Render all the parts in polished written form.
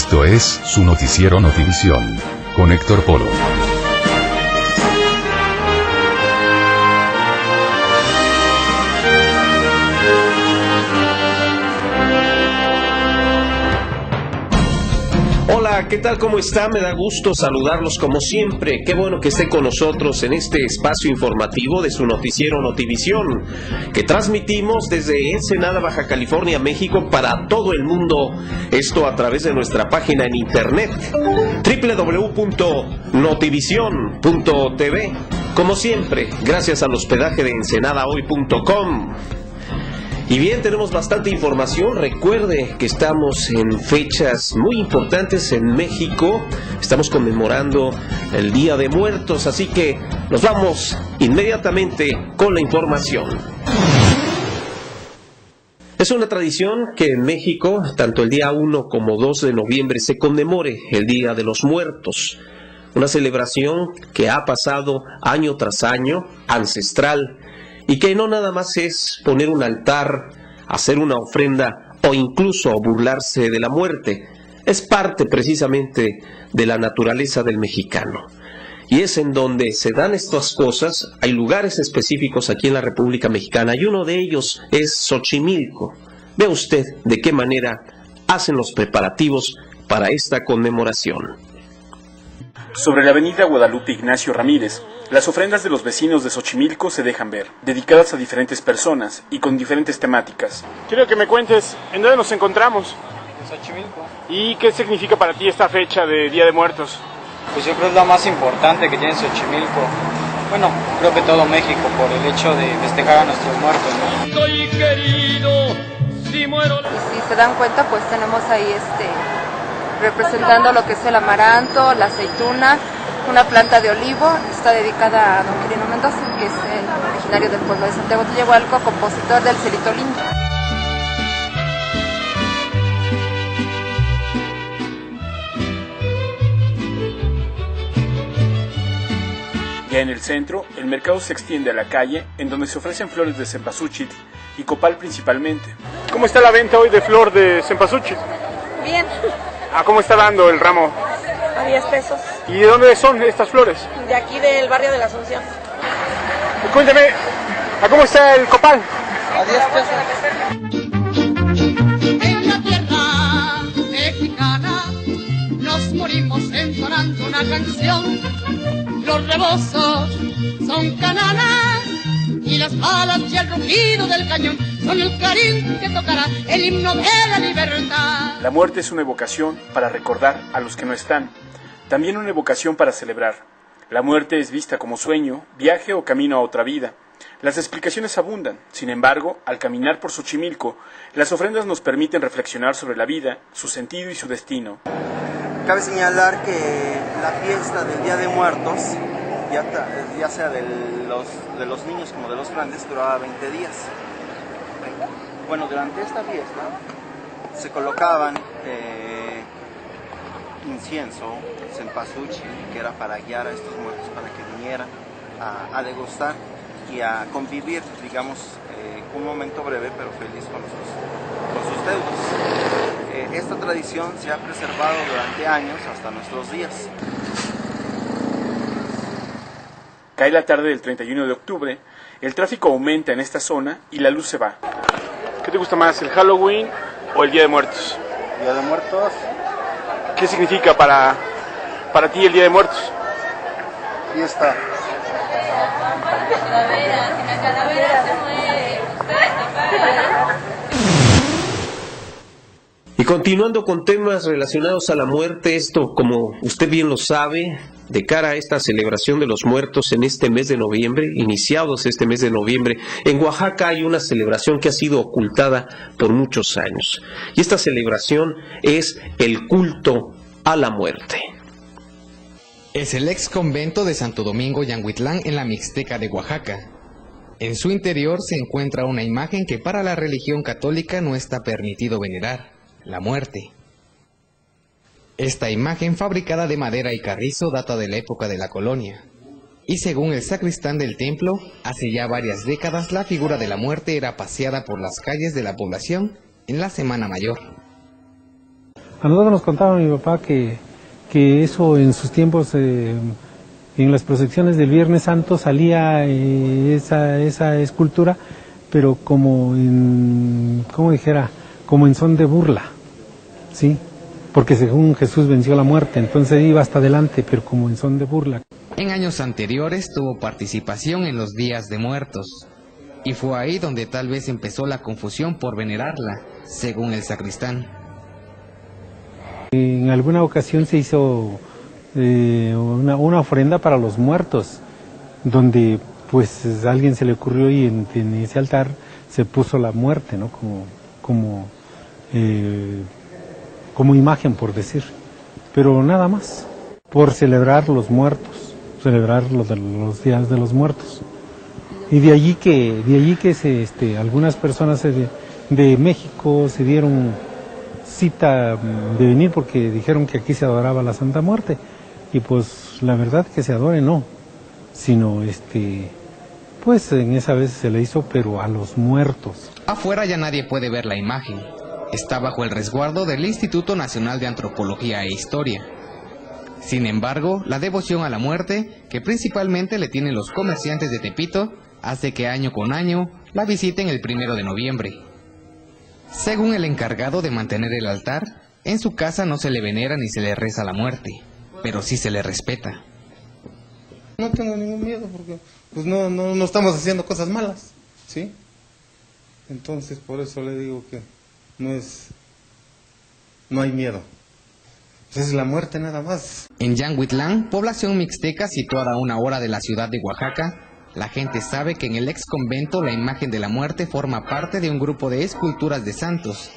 Esto es su noticiero Notivisión, con Héctor Polo. Hola, ¿qué tal? ¿Cómo está? Me da gusto saludarlos como siempre. Qué bueno que esté con nosotros en este espacio informativo de su noticiero Notivisión, que transmitimos desde Ensenada, Baja California, México, para todo el mundo. Esto a través de nuestra página en internet, www.notivision.tv. Como siempre, gracias al hospedaje de ensenadahoy.com. Y bien, tenemos bastante información. Recuerde que estamos en fechas muy importantes en México. Estamos conmemorando el Día de Muertos, así que nos vamos inmediatamente con la información. Es una tradición que en México, tanto el día 1 como 2 de noviembre, se conmemore el Día de los Muertos. Una celebración que ha pasado año tras año, ancestral, y que no nada más es poner un altar, hacer una ofrenda o incluso burlarse de la muerte. Es parte precisamente de la naturaleza del mexicano. Y es en donde se dan estas cosas. Hay lugares específicos aquí en la República Mexicana y uno de ellos es Xochimilco. Vea usted de qué manera hacen los preparativos para esta conmemoración. Sobre la avenida Guadalupe Ignacio Ramírez, las ofrendas de los vecinos de Xochimilco se dejan ver, dedicadas a diferentes personas y con diferentes temáticas. Quiero que me cuentes en dónde nos encontramos. En Xochimilco. ¿Y qué significa para ti esta fecha de Día de Muertos? Pues yo creo que es la más importante que tiene Xochimilco. Bueno, creo que todo México, por el hecho de festejar a nuestros muertos, ¿no? Estoy querido, si muero... Y si se dan cuenta, pues tenemos ahí representando lo que es el amaranto, la aceituna, una planta de olivo. Está dedicada a don Quirino Mendoza, que es el originario del pueblo de Santiago Tillehualco, compositor del Cerito Lindo. Ya en el centro, el mercado se extiende a la calle, en donde se ofrecen flores de cempasúchil y copal principalmente. ¿Cómo está la venta hoy de flor de cempasúchil? Bien. ¿A cómo está dando el ramo? A 10 pesos. ¿Y de dónde son estas flores? De aquí del barrio de la Asunción. Y cuéntame, ¿a cómo está el copal? A 10 pesos. En la tierra mexicana nos morimos entonando una canción. Los rebozos son cananas y las balas y el rugido del cañón son el clarín que tocará el himno de la libertad. La muerte es una evocación para recordar a los que no están, también una evocación para celebrar. La muerte es vista como sueño, viaje o camino a otra vida. Las explicaciones abundan. Sin embargo, al caminar por Xochimilco, las ofrendas nos permiten reflexionar sobre la vida, su sentido y su destino. Cabe señalar que la fiesta del Día de Muertos, ya sea de los niños como de los grandes, duraba 20 días. Bueno, durante esta fiesta se colocaban incienso, cempasúchil, que era para guiar a estos muertos para que vinieran a degustar y a convivir, digamos, un momento breve pero feliz con sus deudos. Esta tradición se ha preservado durante años hasta nuestros días. Cae la tarde del 31 de octubre, el tráfico aumenta en esta zona y la luz se va. ¿Qué te gusta más, el Halloween o el Día de Muertos? Día de Muertos. ¿Qué significa para ti el Día de Muertos? Fiesta. Calavera, si la calavera se muere, Y continuando con temas relacionados a la muerte, esto, como usted bien lo sabe, de cara a esta celebración de los muertos en este mes de noviembre, iniciados este mes de noviembre, en Oaxaca hay una celebración que ha sido ocultada por muchos años. Y esta celebración es el culto a la muerte. Es el ex convento de Santo Domingo Yanguitlán en la Mixteca de Oaxaca. En su interior se encuentra una imagen que para la religión católica no está permitido venerar: la muerte. Esta imagen, fabricada de madera y carrizo, data de la época de la colonia. Y según el sacristán del templo, hace ya varias décadas la figura de la muerte era paseada por las calles de la población en la Semana Mayor. A nosotros nos contaba mi papá que eso en sus tiempos, en las procesiones del Viernes Santo salía esa escultura, pero como en, ¿cómo dijera? Como en son de burla, ¿sí? Porque según Jesús venció la muerte, entonces iba hasta adelante, pero como en son de burla. En años anteriores tuvo participación en los Días de Muertos, y fue ahí donde tal vez empezó la confusión por venerarla, según el sacristán. En alguna ocasión se hizo una ofrenda para los muertos, donde pues a alguien se le ocurrió y en ese altar se puso la muerte, ¿no? Como imagen, por decir, pero nada más, por celebrar los muertos, celebrar los días de los muertos. Y de allí que algunas personas de México se dieron cita de venir porque dijeron que aquí se adoraba la Santa Muerte, y pues la verdad que se adore no, sino pues en esa vez se le hizo, pero a los muertos. Afuera ya nadie puede ver la imagen. Está bajo el resguardo del Instituto Nacional de Antropología e Historia. Sin embargo, la devoción a la muerte, que principalmente le tienen los comerciantes de Tepito, hace que año con año la visiten el 1 de noviembre. Según el encargado de mantener el altar, en su casa no se le venera ni se le reza a la muerte, pero sí se le respeta. No tengo ningún miedo porque pues no estamos haciendo cosas malas, ¿sí? Entonces por eso le digo que no hay miedo. Pues es la muerte nada más. En Yanguitlán, población mixteca situada a 1 hora de la ciudad de Oaxaca, la gente sabe que en el ex convento la imagen de la muerte forma parte de un grupo de esculturas de santos,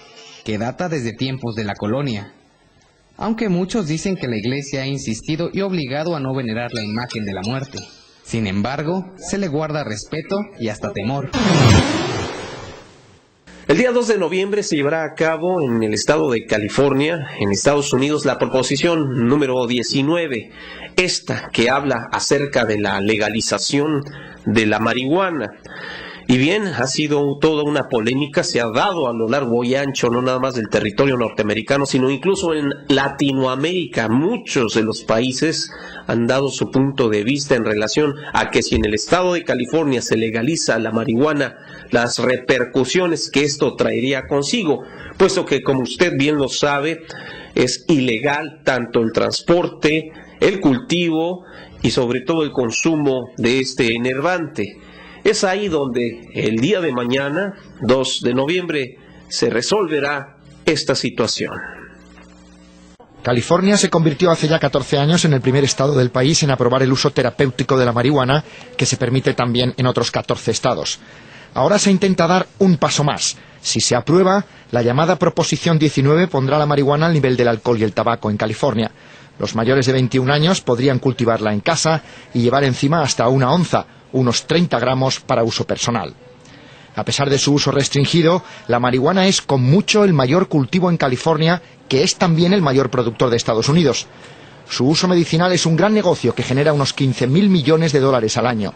que data desde tiempos de la colonia. Aunque muchos dicen que la iglesia ha insistido y obligado a no venerar la imagen de la muerte. Sin embargo, se le guarda respeto y hasta temor. El día 2 de noviembre se llevará a cabo en el estado de California, en Estados Unidos, la proposición número 19, esta que habla acerca de la legalización de la marihuana. Y bien, ha sido toda una polémica, se ha dado a lo largo y ancho, no nada más del territorio norteamericano, sino incluso en Latinoamérica. Muchos de los países han dado su punto de vista en relación a que si en el estado de California se legaliza la marihuana, las repercusiones que esto traería consigo, puesto que, como usted bien lo sabe, es ilegal tanto el transporte, el cultivo y sobre todo el consumo de este enervante. Es ahí donde el día de mañana, 2 de noviembre, se resolverá esta situación. California se convirtió hace ya 14 años en el primer estado del país en aprobar el uso terapéutico de la marihuana, que se permite también en otros 14 estados. Ahora se intenta dar un paso más. Si se aprueba, la llamada Proposición 19 pondrá la marihuana al nivel del alcohol y el tabaco en California. Los mayores de 21 años podrían cultivarla en casa y llevar encima hasta 1 onza, unos 30 gramos para uso personal. A pesar de su uso restringido, la marihuana es con mucho el mayor cultivo en California, que es también el mayor productor de Estados Unidos. Su uso medicinal es un gran negocio que genera unos 15.000 millones de dólares al año.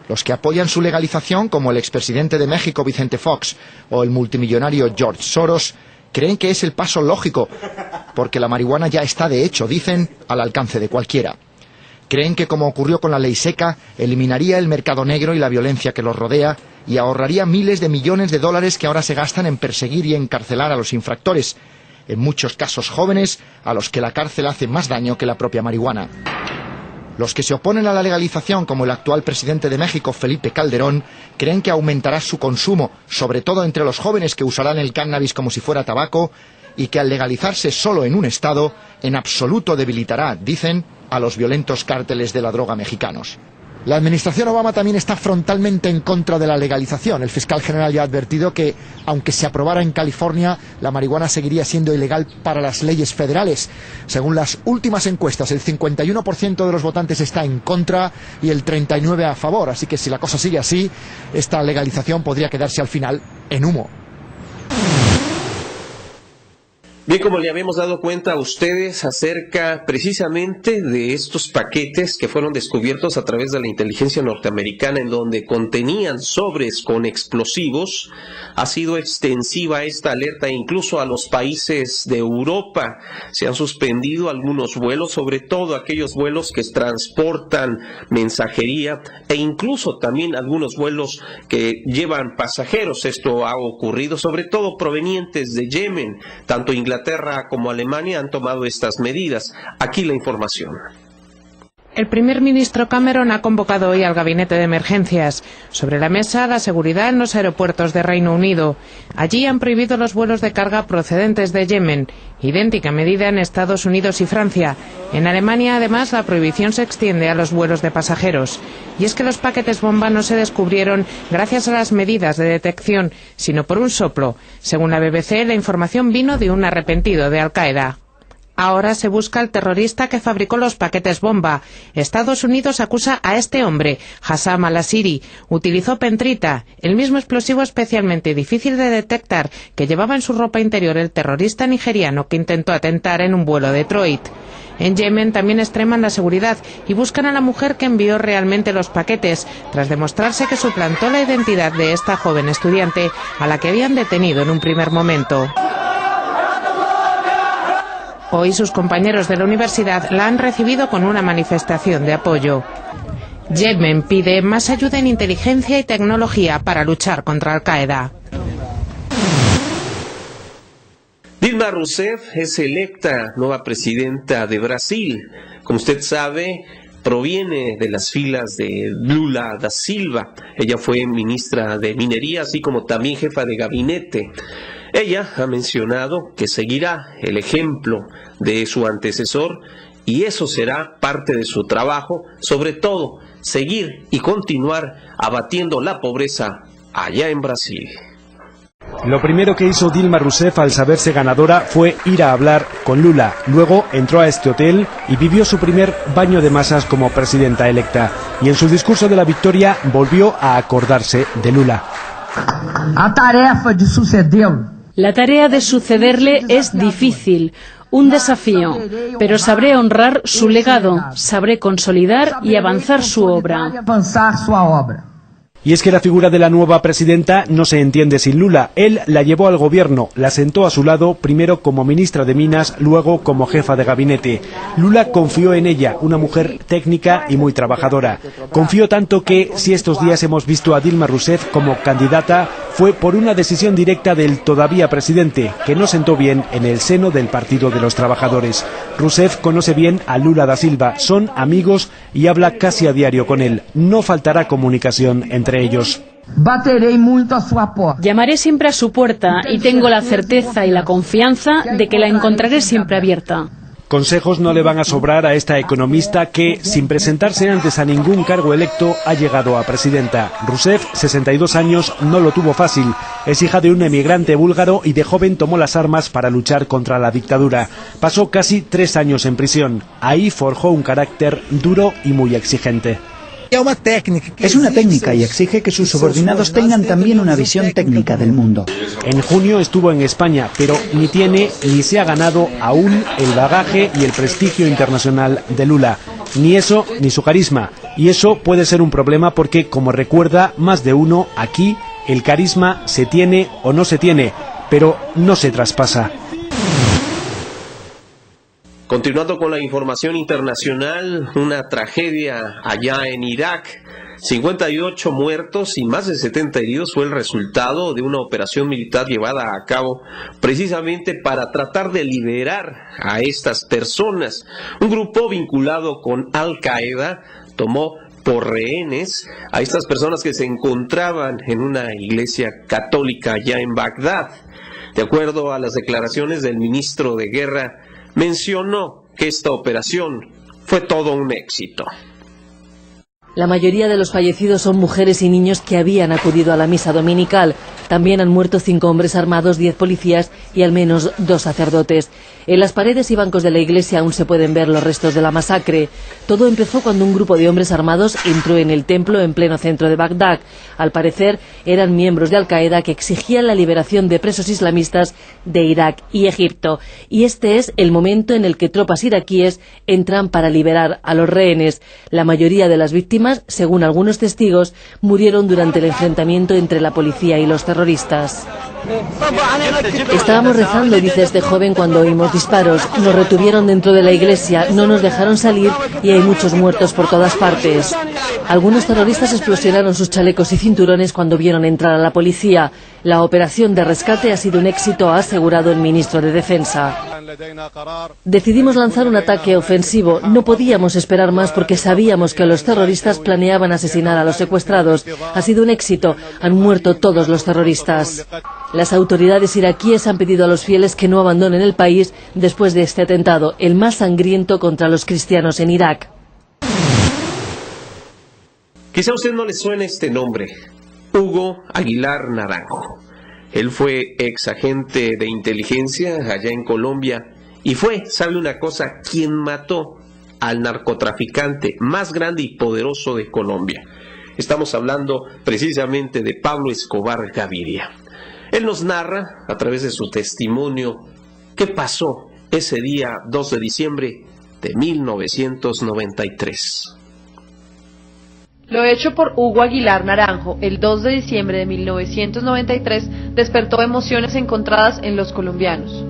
Los que apoyan su legalización, como el expresidente de México Vicente Fox o el multimillonario George Soros, creen que es el paso lógico, porque la marihuana ya está, de hecho, dicen, al alcance de cualquiera. Creen que, como ocurrió con la ley seca, eliminaría el mercado negro y la violencia que los rodea y ahorraría miles de millones de dólares que ahora se gastan en perseguir y encarcelar a los infractores, en muchos casos jóvenes, a los que la cárcel hace más daño que la propia marihuana. Los que se oponen a la legalización, como el actual presidente de México, Felipe Calderón, creen que aumentará su consumo, sobre todo entre los jóvenes que usarán el cannabis como si fuera tabaco, y que al legalizarse solo en un estado, en absoluto debilitará, dicen, a los violentos cárteles de la droga mexicanos. La administración Obama también está frontalmente en contra de la legalización. El fiscal general ya ha advertido que, aunque se aprobara en California, la marihuana seguiría siendo ilegal para las leyes federales. Según las últimas encuestas, el 51% de los votantes está en contra y el 39% a favor. Así que si la cosa sigue así, esta legalización podría quedarse al final en humo. Bien, como le habíamos dado cuenta a ustedes acerca precisamente de estos paquetes que fueron descubiertos a través de la inteligencia norteamericana en donde contenían sobres con explosivos, ha sido extensiva esta alerta incluso a los países de Europa. Se han suspendido algunos vuelos, sobre todo aquellos vuelos que transportan mensajería e incluso también algunos vuelos que llevan pasajeros. Esto ha ocurrido sobre todo provenientes de Yemen. Tanto Inglaterra como Alemania han tomado estas medidas. Aquí la información. El primer ministro Cameron ha convocado hoy al gabinete de emergencias. Sobre la mesa, la seguridad en los aeropuertos de Reino Unido. Allí han prohibido los vuelos de carga procedentes de Yemen. Idéntica medida en Estados Unidos y Francia. En Alemania, además, la prohibición se extiende a los vuelos de pasajeros. Y es que los paquetes bomba no se descubrieron gracias a las medidas de detección, sino por un soplo. Según la BBC, la información vino de un arrepentido de Al-Qaeda. Ahora se busca al terrorista que fabricó los paquetes bomba. Estados Unidos acusa a este hombre, Hassam al-Asiri. Utilizó pentrita, el mismo explosivo especialmente difícil de detectar que llevaba en su ropa interior el terrorista nigeriano que intentó atentar en un vuelo de Detroit. En Yemen también extreman la seguridad y buscan a la mujer que envió realmente los paquetes, tras demostrarse que suplantó la identidad de esta joven estudiante a la que habían detenido en un primer momento. Hoy sus compañeros de la universidad la han recibido con una manifestación de apoyo. Yemen pide más ayuda en inteligencia y tecnología para luchar contra Al-Qaeda. Dilma Rousseff es electa nueva presidenta de Brasil. Como usted sabe, proviene de las filas de Lula da Silva. Ella fue ministra de Minería, así como también jefa de gabinete. Ella ha mencionado que seguirá el ejemplo de su antecesor y eso será parte de su trabajo, sobre todo seguir y continuar abatiendo la pobreza allá en Brasil. Lo primero que hizo Dilma Rousseff al saberse ganadora fue ir a hablar con Lula. Luego entró a este hotel y vivió su primer baño de masas como presidenta electa. Y en su discurso de la victoria volvió a acordarse de Lula. La tarea de sucederle es difícil, un desafío, pero sabré honrar su legado, sabré consolidar y avanzar su obra. Y es que la figura de la nueva presidenta no se entiende sin Lula. Él la llevó al gobierno, la sentó a su lado, primero como ministra de Minas, luego como jefa de gabinete. Lula confió en ella, una mujer técnica y muy trabajadora. Confió tanto que, si estos días hemos visto a Dilma Rousseff como candidata, fue por una decisión directa del todavía presidente, que no sentó bien en el seno del Partido de los Trabajadores. Rousseff conoce bien a Lula da Silva, son amigos y habla casi a diario con él. No faltará comunicación entre ellos. Llamaré siempre a su puerta y tengo la certeza y la confianza de que la encontraré siempre abierta. Consejos no le van a sobrar a esta economista que, sin presentarse antes a ningún cargo electo, ha llegado a presidenta. Rousseff, 62 años, no lo tuvo fácil. Es hija de un emigrante búlgaro y de joven tomó las armas para luchar contra la dictadura. Pasó casi 3 años en prisión. Ahí forjó un carácter duro y muy exigente. Es una técnica y exige que sus subordinados tengan también una visión técnica del mundo. En junio estuvo en España, pero ni tiene ni se ha ganado aún el bagaje y el prestigio internacional de Lula. Ni eso ni su carisma. Y eso puede ser un problema porque, como recuerda más de uno, aquí el carisma se tiene o no se tiene, pero no se traspasa. Continuando con la información internacional, una tragedia allá en Irak. 58 muertos y más de 70 heridos fue el resultado de una operación militar llevada a cabo precisamente para tratar de liberar a estas personas. Un grupo vinculado con Al-Qaeda tomó por rehenes a estas personas que se encontraban en una iglesia católica allá en Bagdad. De acuerdo a las declaraciones del ministro de Guerra, mencionó que esta operación fue todo un éxito. La mayoría de los fallecidos son mujeres y niños que habían acudido a la misa dominical. También han muerto 5 hombres armados, 10 policías y al menos 2 sacerdotes. En las paredes y bancos de la iglesia aún se pueden ver los restos de la masacre. Todo empezó cuando un grupo de hombres armados entró en el templo en pleno centro de Bagdad. Al parecer eran miembros de Al-Qaeda que exigían la liberación de presos islamistas de Irak y Egipto. Y este es el momento en el que tropas iraquíes entran para liberar a los rehenes. La mayoría de las víctimas, según algunos testigos, murieron durante el enfrentamiento entre la policía y los terroristas. Estábamos rezando, dice este joven, cuando oímos disparos. Nos retuvieron dentro de la iglesia, no nos dejaron salir y hay muchos muertos por todas partes. Algunos terroristas explosionaron sus chalecos y cinturones cuando vieron entrar a la policía. La operación de rescate ha sido un éxito, ha asegurado el ministro de Defensa. Decidimos lanzar un ataque ofensivo. No podíamos esperar más porque sabíamos que los terroristas planeaban asesinar a los secuestrados. Ha sido un éxito. Han muerto todos los terroristas. Las autoridades iraquíes han pedido a los fieles que no abandonen el país después de este atentado, el más sangriento contra los cristianos en Irak. Quizá a usted no le suene este nombre, Hugo Aguilar Naranjo. Él fue ex agente de inteligencia allá en Colombia y fue, ¿sabe una cosa?, quien mató al narcotraficante más grande y poderoso de Colombia. Estamos hablando precisamente de Pablo Escobar Gaviria. Él nos narra, a través de su testimonio, qué pasó ese día 2 de diciembre de 1993. Lo hecho por Hugo Aguilar Naranjo el 2 de diciembre de 1993 despertó emociones encontradas en los colombianos.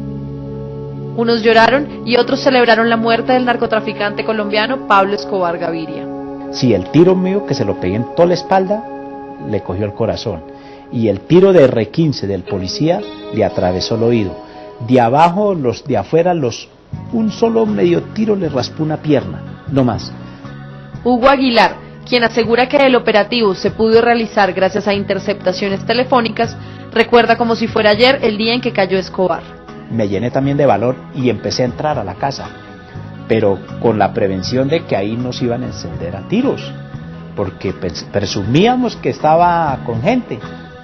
Unos lloraron y otros celebraron la muerte del narcotraficante colombiano Pablo Escobar Gaviria. Sí, el tiro mío, que se lo pegué en toda la espalda, le cogió el corazón. Y el tiro de R15 del policía le atravesó el oído. De abajo, los de afuera, un solo medio tiro le raspó una pierna, no más. Hugo Aguilar, quien asegura que el operativo se pudo realizar gracias a interceptaciones telefónicas, recuerda como si fuera ayer el día en que cayó Escobar. Me llené también de valor y empecé a entrar a la casa, pero con la prevención de que ahí nos iban a encender a tiros, porque presumíamos que estaba con gente.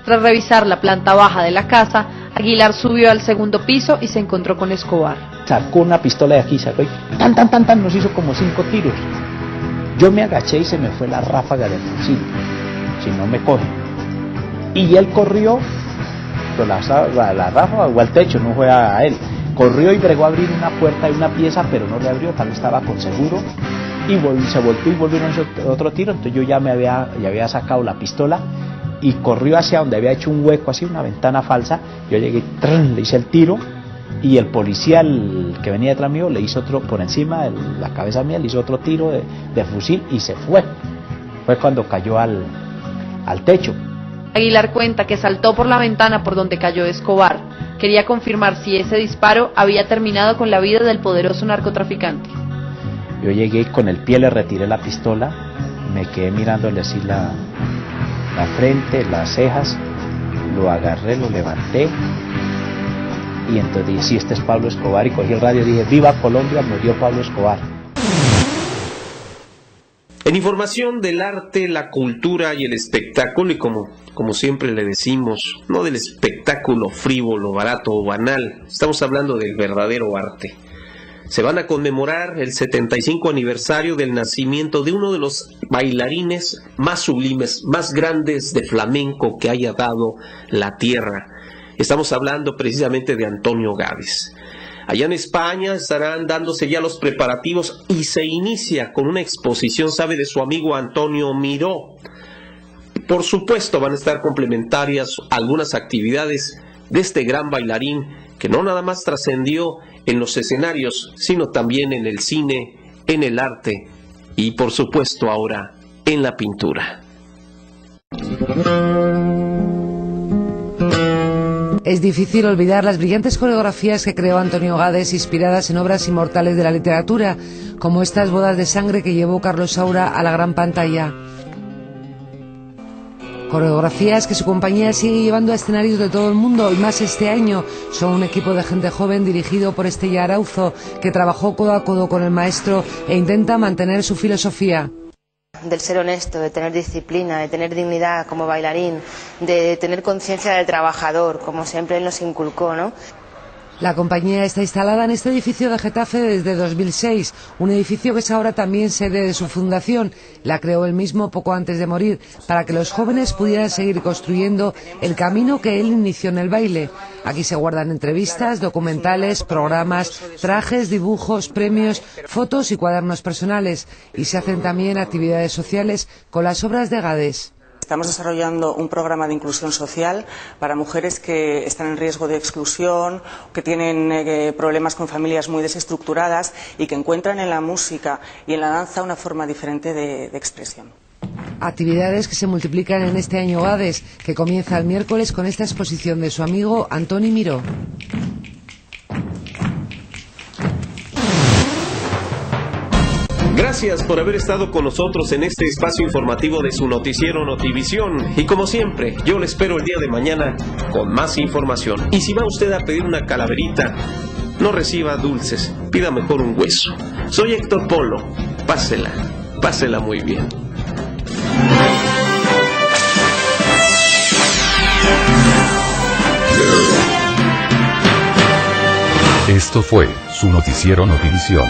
Tras revisar la planta baja de la casa, Aguilar subió al segundo piso y se encontró con Escobar. Sacó una pistola de aquí, sacó y tan, nos hizo como 5 tiros. Yo me agaché y se me fue la ráfaga del fusil, si no me cogen. Y él corrió, pero la ráfaga fue al techo, no fue a él. Corrió y bregó a abrir una puerta y una pieza, pero no le abrió, tal vez estaba con seguro. Y se volvió y volvieron otro tiro, entonces yo ya había sacado la pistola y corrió hacia donde había hecho un hueco, así una ventana falsa. Yo llegué, le hice el tiro y el policía, el que venía detrás mío, le hizo otro por encima de la cabeza mía, le hizo otro tiro de fusil y se fue. Fue cuando cayó al techo. Aguilar cuenta que saltó por la ventana por donde cayó Escobar. Quería confirmar si ese disparo había terminado con la vida del poderoso narcotraficante. Yo llegué y con el pie le retiré la pistola, me quedé mirándole así la frente, las cejas, lo agarré, lo levanté y entonces dije, sí, este es Pablo Escobar, y cogí el radio y dije, viva Colombia, murió Pablo Escobar. En información del arte, la cultura y el espectáculo, y como siempre le decimos, no del espectáculo frívolo, barato o banal, estamos hablando del verdadero arte. Se van a conmemorar el 75 aniversario del nacimiento de uno de los bailarines más sublimes, más grandes de flamenco que haya dado la tierra. Estamos hablando precisamente de Antonio Gades. Allá en España estarán dándose ya los preparativos y se inicia con una exposición, sabe, de su amigo Antonio Miró. Por supuesto van a estar complementarias algunas actividades de este gran bailarín que no nada más trascendió en los escenarios, sino también en el cine, en el arte y por supuesto ahora en la pintura. Es difícil olvidar las brillantes coreografías que creó Antonio Gades, inspiradas en obras inmortales de la literatura, como estas Bodas de Sangre que llevó Carlos Saura a la gran pantalla. Coreografías que su compañía sigue llevando a escenarios de todo el mundo, y más este año. Son un equipo de gente joven dirigido por Estella Arauzo, que trabajó codo a codo con el maestro e intenta mantener su filosofía. del ser honesto, de tener disciplina, de tener dignidad como bailarín, de tener conciencia del trabajador, como siempre él nos inculcó, ¿no? La compañía está instalada en este edificio de Getafe desde 2006, un edificio que es ahora también sede de su fundación. La creó él mismo poco antes de morir, para que los jóvenes pudieran seguir construyendo el camino que él inició en el baile. Aquí se guardan entrevistas, documentales, programas, trajes, dibujos, premios, fotos y cuadernos personales. Y se hacen también actividades sociales con las obras de Gades. Estamos desarrollando un programa de inclusión social para mujeres que están en riesgo de exclusión, que tienen problemas con familias muy desestructuradas y que encuentran en la música y en la danza una forma diferente de expresión. Actividades que se multiplican en este año Gades, que comienza el miércoles con esta exposición de su amigo Antoni Miró. Gracias por haber estado con nosotros en este espacio informativo de su noticiero Notivisión. Y como siempre, yo le espero el día de mañana con más información. Y si va usted a pedir una calaverita, no reciba dulces, pida mejor un hueso. Soy Héctor Polo. Pásela muy bien. Esto fue su noticiero Notivisión.